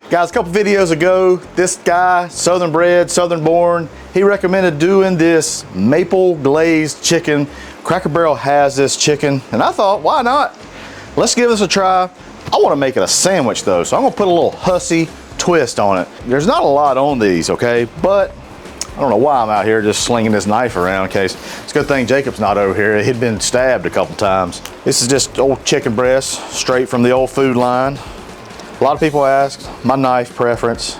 Guys, a couple videos ago, this guy, Southern bred, Southern born, he recommended doing this maple glazed chicken. Cracker Barrel has this chicken, and I thought, why not? Let's give this a try. I want to make it a sandwich though, so I'm gonna put a little Hussey twist on it. There's not a lot on these, okay? But I don't know why I'm out here just slinging this knife around in case. It's a good thing Jacob's not over here. He'd been stabbed a couple times. This is just old chicken breast, straight from the old food line. A lot of people ask my knife preference.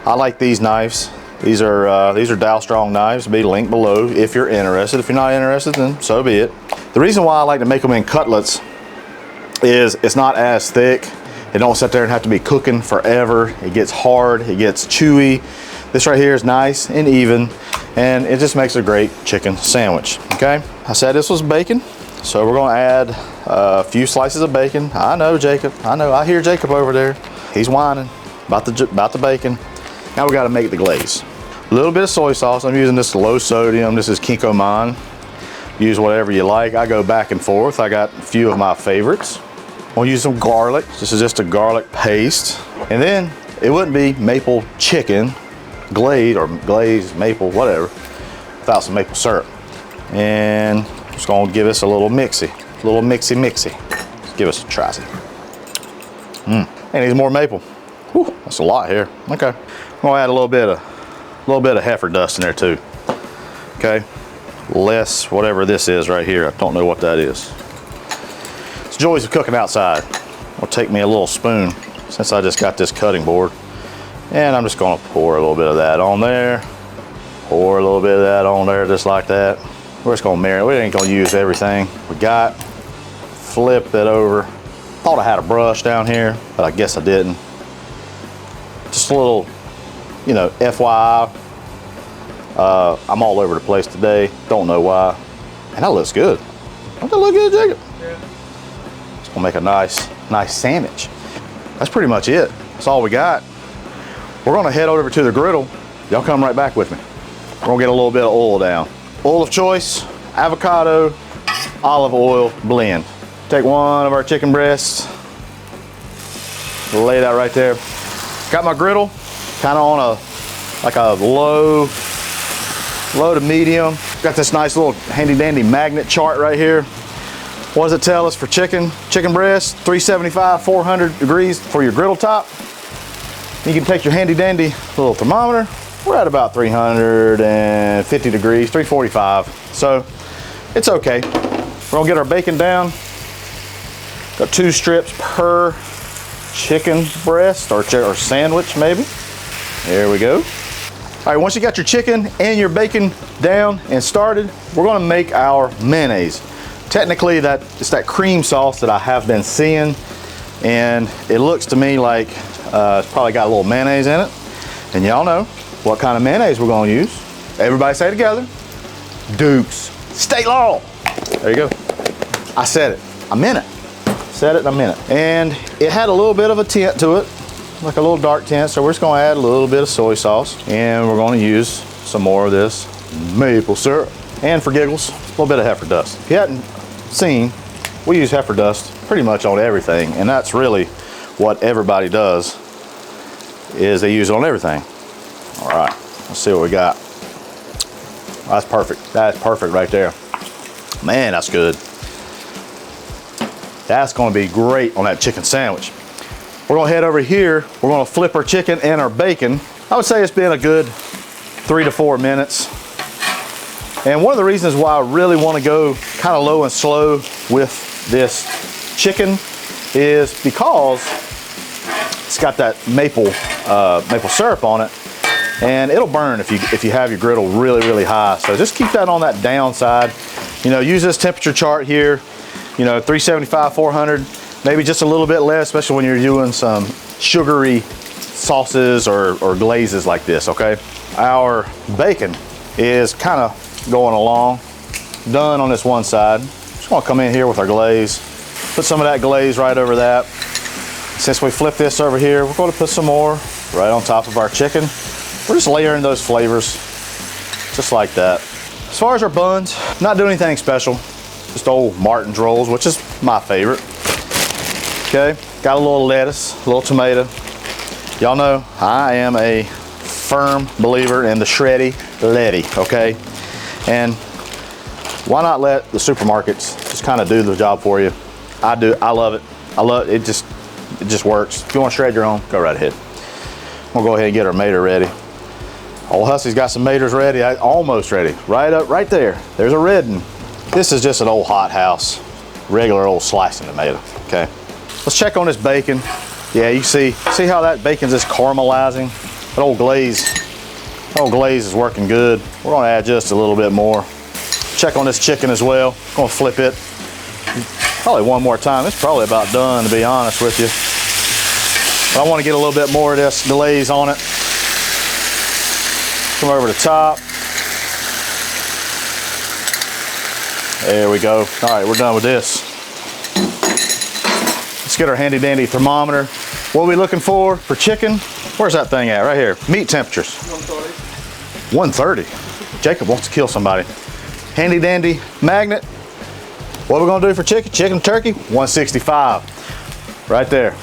I like these knives. These are Dow Strong knives. Be linked below if you're interested. If you're not interested, then so be it. The reason why I like to make them in cutlets is it's not as thick. It don't sit there and have to be cooking forever. It gets hard, it gets chewy. This right here is nice and even, and it just makes a great chicken sandwich, okay? I said this was bacon, so we're gonna add a few slices of bacon. I know Jacob, I hear Jacob over there. He's whining about the bacon. Now we gotta make the glaze. A little bit of soy sauce. I'm using this low sodium. This is Kikkoman. Use whatever you like. I go back and forth. I got a few of my favorites. We'll use some garlic. This is just a garlic paste. And then it wouldn't be maple chicken, glazed maple, whatever, without some maple syrup. And just gonna give us a little mixy. Let's give us a try. And needs more maple. Whew, that's a lot here. Okay, I'm gonna add a little bit of heifer dust in there too. Okay, less whatever this is right here. I don't know what that is. It's joys of cooking outside. It'll take me a little spoon since I just got this cutting board. And I'm just gonna pour a little bit of that on there. Pour a little bit of that on there, just like that. We're just gonna marinate. We ain't gonna use everything we got. Flip that over. Thought I had a brush down here, but I guess I didn't. Just a little, you know, FYI. I'm all over the place today. Don't know why. And that looks good. Don't that look good, Jacob? Yeah. It's gonna make a nice sandwich. That's pretty much it. That's all we got. We're gonna head over to the griddle. Y'all come right back with me. We're gonna get a little bit of oil down. Oil of choice, avocado, olive oil blend. Take one of our chicken breasts, lay that right there. Got my griddle kind of on a low to medium. Got this nice little handy dandy magnet chart right here. What does it tell us for chicken breast? 375, 400 degrees for your griddle top. You can take your handy dandy little thermometer. We're at about 350 degrees, 345. So it's okay. We're gonna get our bacon down. Got 2 strips per chicken breast or sandwich maybe. There we go. All right, once you got your chicken and your bacon down and started, we're gonna make our mayonnaise. Technically it's that cream sauce that I have been seeing, and it looks to me like it's probably got a little mayonnaise in it. And y'all know what kind of mayonnaise we're gonna use. Everybody say it together. Duke's State Laurel. There you go. I said it. I meant it. Said it and I meant it. And it had a little bit of a tint to it, like a little dark tint. So we're just gonna add a little bit of soy sauce, and we're gonna use some more of this maple syrup. And for giggles, a little bit of heifer dust. If you hadn't seen, we use heifer dust pretty much on everything, and that's really what everybody does, is they use it on everything. All right, let's see what we got. That's perfect. That's perfect right there. Man, that's good. That's gonna be great on that chicken sandwich. We're gonna head over here. We're gonna flip our chicken and our bacon. I would say it's been a good 3 to 4 minutes. And one of the reasons why I really wanna go kind of low and slow with this chicken is because it's got that maple syrup on it, and it'll burn if you have your griddle really high. So just keep that on that downside. You know, use this temperature chart here. You know, 375, 400, maybe just a little bit less, especially when you're doing some sugary sauces or glazes like this. Okay, our bacon is kind of going along, done on this one side. Just gonna come in here with our glaze, put some of that glaze right over that. Since we flipped this over here, we're going to put some more right on top of our chicken. We're just layering those flavors just like that. As far as our buns, not doing anything special. Just old Martin's rolls, which is my favorite. Okay, got a little lettuce, a little tomato. Y'all know I am a firm believer in the shreddy letty, okay? And why not let the supermarkets just kind of do the job for you? I do. I love it. I love it. It just works. If you want to shred your own, go right ahead. We'll go ahead and get our mater ready. Old Hussey's got some maters ready. Almost ready. Right there. There's a red one. This is just an old hot house, regular old slicing tomato. Okay. Let's check on this bacon. Yeah, you see how that bacon's just caramelizing. That old glaze is working good. We're gonna add just a little bit more. Check on this chicken as well. Gonna flip it. Probably one more time. It's probably about done, to be honest with you. But I want to get a little bit more of this glaze on it. Come over the top. There we go. All right, we're done with this. Let's get our handy dandy thermometer. What are we looking for chicken? Where's that thing at? Right here. Meat temperatures. 130. 130. Jacob wants to kill somebody. Handy dandy magnet. What are we gonna do for chicken? Chicken turkey? 165. Right there.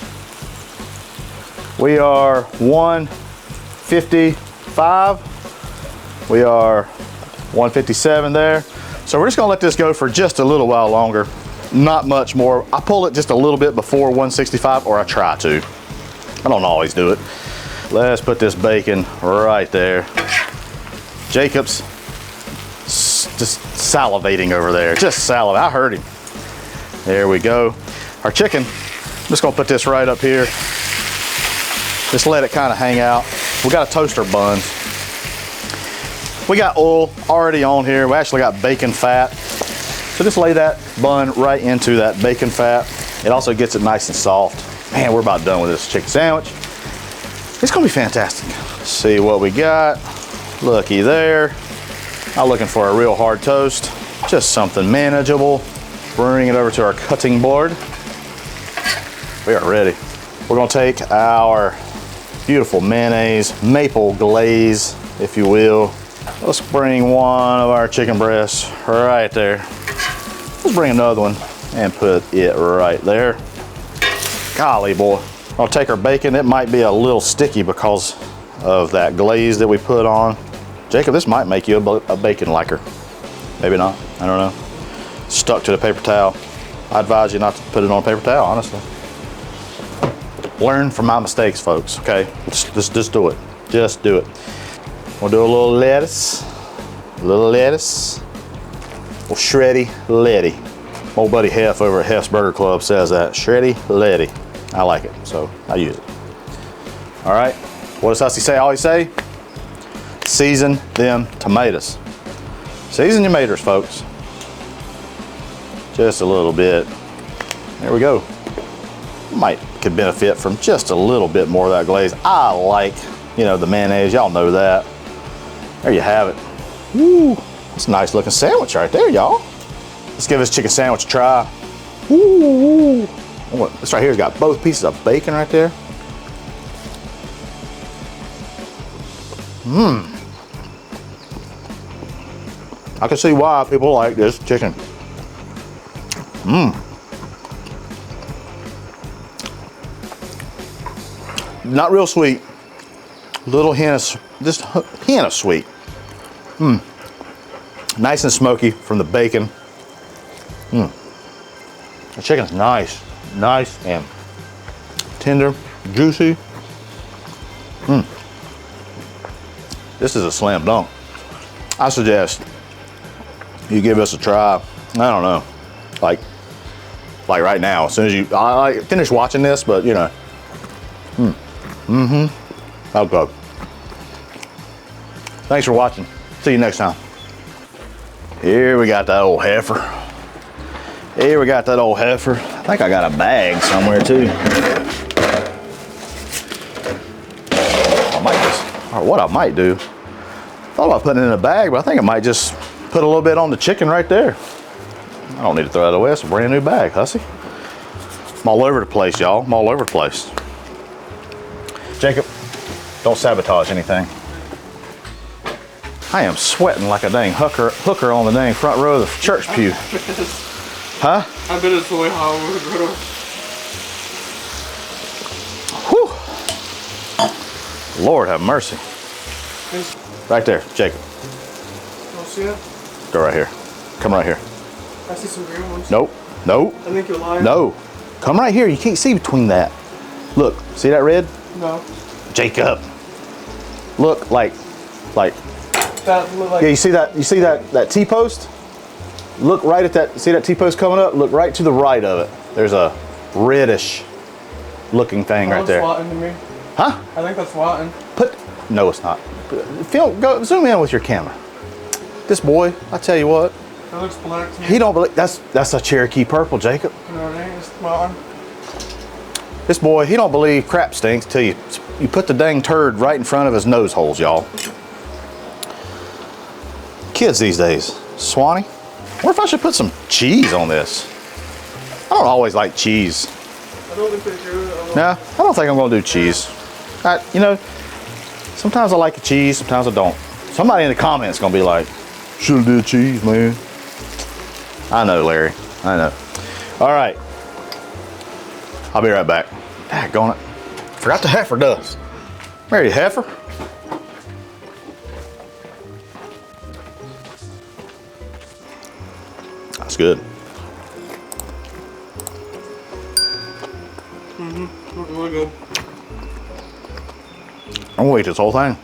We are 155. We are 157 there. So we're just gonna let this go for just a little while longer. Not much more. I pull it just a little bit before 165, or I try to. I don't always do it. Let's put this bacon right there. Jacob's just salivating over there. Just salivating. I heard him. There we go. Our chicken, I'm just gonna put this right up here. Just let it kind of hang out. We got a toaster bun. We got oil already on here. We actually got bacon fat. So just lay that bun right into that bacon fat. It also gets it nice and soft. Man, we're about done with this chicken sandwich. It's gonna be fantastic. Let's see what we got. Looky there. Not looking for a real hard toast. Just something manageable. Bring it over to our cutting board. We are ready. We're gonna take our beautiful mayonnaise, maple glaze, if you will. Let's bring one of our chicken breasts right there. Let's bring another one and put it right there. Golly boy. I'll take our bacon. It might be a little sticky because of that glaze that we put on. Jacob, this might make you a bacon liker. Maybe not, I don't know. Stuck to the paper towel. I advise you not to put it on a paper towel, honestly. Learn from my mistakes, folks, okay? Just do it. Just do it. We'll do a little lettuce. A little lettuce. Well, shreddy letty. My old buddy Hef over at Hef's Burger Club says that. Shreddy letty. I like it, so I use it. All right, what does Hussey say? Always say? Season them tomatoes. Season your tomatoes, folks. Just a little bit. There we go. Could benefit from just a little bit more of that glaze. I like, the mayonnaise. Y'all know that. There you have it. Woo! That's a nice looking sandwich right there, y'all. Let's give this chicken sandwich a try. Woo! This right here's got both pieces of bacon right there. I can see why people like this chicken. Not real sweet. Little hint of, just a hint of sweet. Nice and smoky from the bacon. The chicken's nice and tender, juicy. This is a slam dunk. I suggest you give us a try. I don't know, like right now, as soon as I finish watching this, but okay. Thanks for watching. See you next time. Here we got that old heifer. Here we got that old heifer. I think I got a bag somewhere too. What I might do, thought about putting it in a bag, but I think I might just put a little bit on the chicken right there. I don't need to throw that away. It's a brand new bag, Hussey. I'm all over the place, y'all. I'm all over the place. Jacob, don't sabotage anything. I am sweating like a dang hooker on the dang front row of the church pew. Huh? I bet it's really hot over the grill. Whew. Lord have mercy. Right there, Jacob. Don't see it? Go right here. Come right here. I see some green ones. Nope. Nope. I think you're lying. No. Come right here. You can't see between that. Look. See that red? No. Jacob. Look like. That look like. Yeah. You see that? You see that T-post? Look right at that. See that T-post coming up? Look right to the right of it. There's a reddish looking thing right there. That's rotten to me. Huh? I think that's rotten. No, it's not. Go zoom in with your camera. This boy, I tell you what. It looks black to me. He don't believe that's a Cherokee purple, Jacob. No, it ain't. It's rotten. This boy, he don't believe crap stinks till you put the dang turd right in front of his nose holes, y'all. Kids these days, Swanee. What if I should put some cheese on this? I don't always like cheese. I don't think they do. No, I don't think I'm gonna do cheese. You know, sometimes I like the cheese, sometimes I don't. Somebody in the comments gonna be like, should've did cheese, man. I know, Larry, I know. All right, I'll be right back. Daggone it, forgot the heifer dust. Mary heifer. That's good. Really good. I'm gonna eat this whole thing.